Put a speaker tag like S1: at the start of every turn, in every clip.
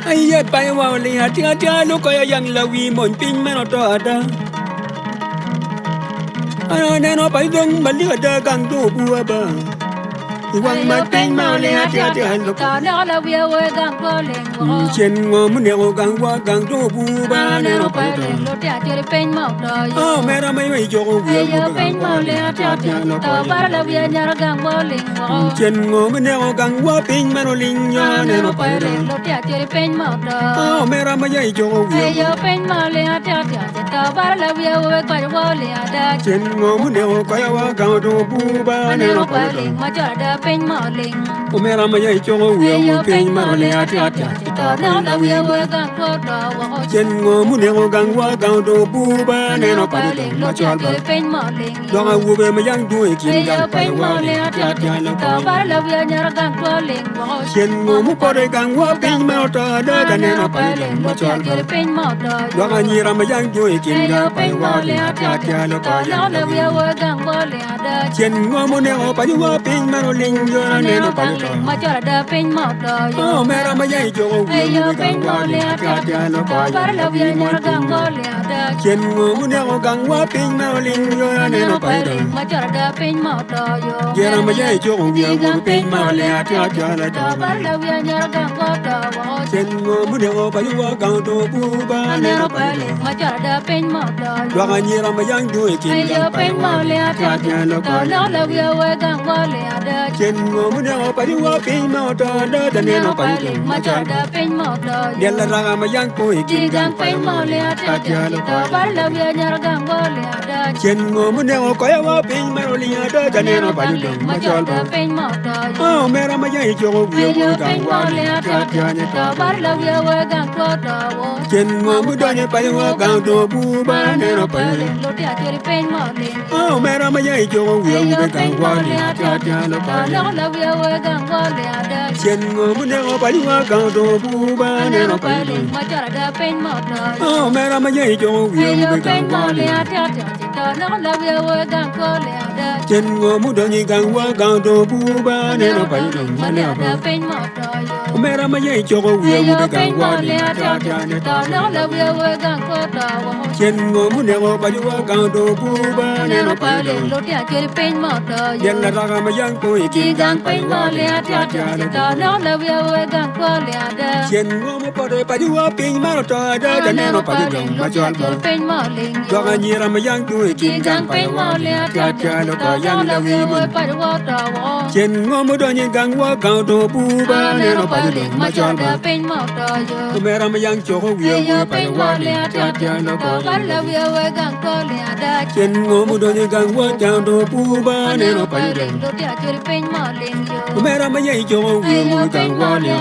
S1: ai ya pai wa li hati hati lo ko ya yang la wi mon pin me no to ada ana ne no pai dong ma li ada gang do bu ba Iwang mating mali hati hati lo
S2: ta no la wi we gang ko leng wo
S1: chen ngo mu ne o gang wa gang do bu ba ne no pai do
S2: lo tia cheri pen mo do yo
S1: oh me ra mai jo ko wi
S2: yo pen mo le hati hati ta bar la wi nyar gang wo leng wo
S1: chen ngo mu ne o gang wa pin me no ling yo ne no pai do
S2: lo tia cheri pen mo do
S1: oh me ra mai jo ko wi
S2: yo pen mo le hati hati ta bar la wi we ko wo le ada
S1: chen ngo mu ne o ka ya wa gang do bu ba ne no pai do
S2: ma jo da pen mo leng
S1: o me ra mai jo ko wi wo pin me no le hati hati
S2: ta no la wi we gang ko do wo
S1: chen ngo mu ne o gang wa gang do bu ba ne no pai do ma cho ba
S2: pen mo leng
S1: do ga wu be ma yang du e kin gang pai wa le hati hati lo
S2: ta bar la wi nyar gang ko leng wo
S1: chen ngo mu ko de gang wa pin me no to da da ne no pai do ma cho ba
S2: pen mo do
S1: do ga ni ra ma yang du e kin gang pai wa le hati hati lo ko ya
S2: la wi we gang ko le ada
S1: chen ngo mu ne o pa wa pin me no ling yo ne no pai do
S2: ma cho da pen mo do
S1: oh me ra ma yang jo ko wi
S2: yo
S1: wo
S2: pen
S1: gang
S2: mo
S1: wa
S2: le
S1: le hati hati lo ko ya
S2: bar la wi nyar gang ko le ada
S1: chen ngo mu ne o gang wa pin me no ling yo ne no pai do
S2: ma cho da pen mo do yo
S1: ye ra ma yang jo ko wi wo pin me no le hati hati lo
S2: ta
S1: ko
S2: bar la wi nyar gang ko do wo
S1: chen ngo mu ne o pa wa gang do bu ba ne no pai do
S2: ma cho da pen mo do
S1: do ga ni ra ma yang du e kin
S2: yo
S1: gang pai
S2: pen
S1: wa
S2: mo
S1: le
S2: le
S1: hati hati lo ko
S2: ta
S1: ya
S2: no la wi we gang ko le ada
S1: chen ngo mu ne o pa wa pin me no to da da ne no pai do
S2: ma cho da pen mo do
S1: ye la ra ma yang ko e kin gang pai wa le hati hati lo ko
S2: ta
S1: ya
S2: bar la wi nyar gang ko le ada
S1: chen ngo mu ne o ko ya wa pin me no ling da da ne no pai do ma cho ba
S2: pen mo do
S1: oh me ra ma yang jo ko wi wo gang wa le hati hati ne
S2: ta
S1: to
S2: bar la wi we gang ko do wo
S1: chen ngo mu do ne pa wa gang do bu ba ne no pai do
S2: lo tia cheri pen mo le
S1: oh me ra ma yang jo ko wi wo gang wa le hati hati lo ko ya
S2: no la wi we gang ko le ada
S1: chen ngo mu ne o pa wa gang do bu ba ne no pai do
S2: ma cho da pen mo do
S1: oh me ra ma yang jo ko wi wo gang wa le
S2: ta no la wi we gang ko le ada
S1: chen ngo mu do ni gang wa gang do bu ba ne no pai do ma ne ba
S2: pen mo do yo
S1: me ra ma yang jo ko wi wo gang wa le hati hati ne to
S2: no la wi we gang ko do wo
S1: chen ngo mu ne o pa wa gang do bu ba ne no pai do
S2: lo tia cheri pen mo do yo
S1: yen la ra ma yang ko e kin gang pai wa le hati hati ne to
S2: ta no la wi we gang ko le ada
S1: chen ngo mu ko de pa wa pin ma no to da da ne no pai do ma cho ba
S2: pen mo leng
S1: do ga ni ra ma yang ko e kin gang pai wa le hati hati lo ko yang la wi mo
S2: pa wo do wo
S1: chen ngo mu do ni gang wa gang do bu ba ne no pai do ma cho ba
S2: pen mo do yo
S1: me ra ma yang jo ko wi wo pa wa le hati hati lo ko
S2: bar la wi we gang ko le ada
S1: chen ngo mu do ni gang wa gang do bu ba ne no pai do
S2: lo tia cheri pen mo leng yo
S1: me ra ma yang jo ko wi wo gang wa le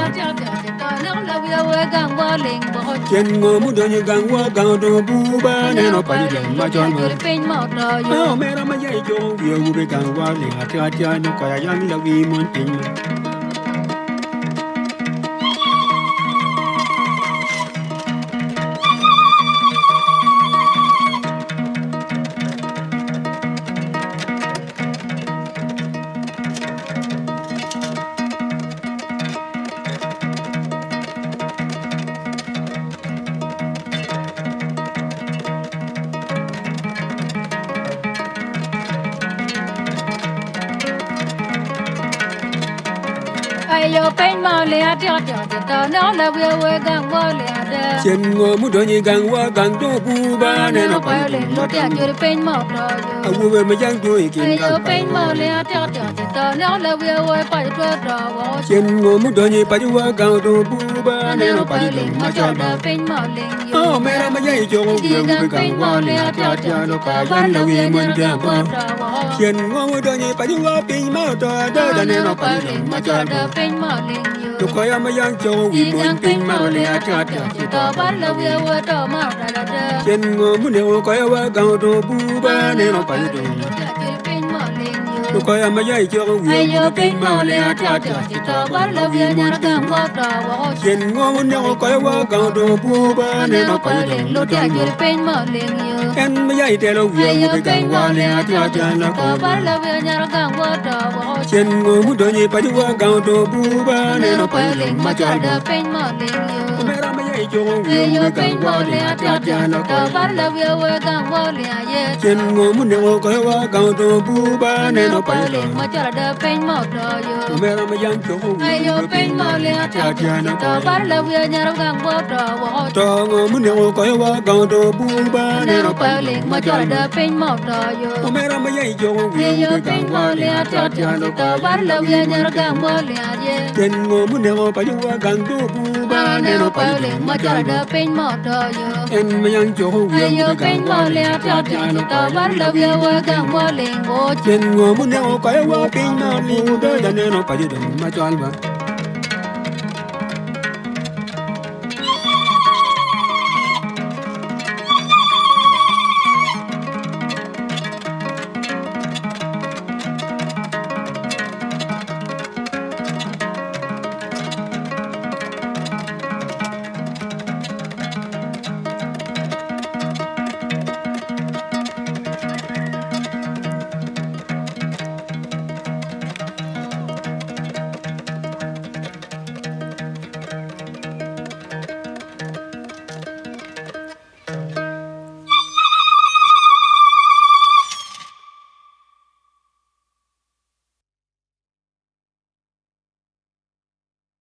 S2: no la wi we gang ko leng wo
S1: chen ngo mu do ni gang wa gang do bu ba ne no pai do ma cho ba
S2: pen mo do yo
S1: oh me ra ma yang jo ko wi wo gang wa le hati hati no ko ya yang la wi mon pin
S2: yo pen mo le ada ta no la wi we gang ko le ada
S1: chen ngo mu do ni gang wa gang do bu ba ne no pai do
S2: lo tia cheri pen mo do yo
S1: a wo be ma yang do e kin
S2: yo
S1: gang pai
S2: pen mo le ada ta no la wi we pa do do wo
S1: chen ngo mu do ni pa wa gang do bu ba ne no pai do ma cho ba
S2: pen mo leng yo
S1: oh me ra ma yang jo ko wi wo gang wa le hati hati lo ko yang la wi mon ja ba chen ngo mu do ni pa wa pin ma to da da ne no pai do ma cho ba
S2: pen mo leng yo
S1: to ko ya ma yang jo wi mon pin ma le hati hati
S2: to bar la wi we do ma da da
S1: chen ngo mu ne o ko ya wa gang do bu ba ne no pai do
S2: pen mo leng yo
S1: to ko ya ma yang jo wi wo pin ma le hati hati
S2: to bar la wi nyar gang ko do wo
S1: chen ngo mu ne o ko ya wa gang do bu ba ne no pai do
S2: lo tia cheri pen mo leng yo
S1: en ma yang te lo wi wo gang wa le hati hati lo ko
S2: to bar la wi nyar gang ko do wo
S1: chen ngo mu do ni pa wa gang do bu ba ne no pai do ma cho ba
S2: pen mo leng yo
S1: me ra cho
S2: Hey
S1: người
S2: yo
S1: càng
S2: pain
S1: qua
S2: mo
S1: để
S2: le
S1: hạt
S2: ati ati
S1: cha nó
S2: ta
S1: coi
S2: bar la we we gang wo le ye.
S1: trên ngô muốn nèo coi qua càng to bu ba nên nó phải
S2: le ma cha da pain mo do yo.
S1: mẹ làm gì cho
S2: Hey yo
S1: người
S2: pain mo le ati ati
S1: nó
S2: ta
S1: coi
S2: bar la we nya gang wo do wo.
S1: to ngô muốn nèo coi qua càng to bu ba nên nó phải
S2: le ma cha da pain mo do yo.
S1: mẹ làm gì cho
S2: Hey yo
S1: người
S2: pain
S1: càng
S2: mo
S1: qua
S2: le
S1: để hạt
S2: ati ati
S1: cha nó
S2: ta
S1: coi
S2: bar la we nya gang wo le ye.
S1: trên ngô muốn nèo phải qua càng to bu ba nên nó phải
S2: le ma cha da pain mo do yo.
S1: em mày ăn cho
S2: Hey yo
S1: người
S2: pain
S1: càng
S2: mo
S1: qua
S2: le
S1: để
S2: ati
S1: hạt
S2: ati
S1: cha nó
S2: ta
S1: coi
S2: bar la we we gang wo le ngo.
S1: trên ngô muốn nèo coi qua pin mà bu đó nên nó phải đừng mà cho anh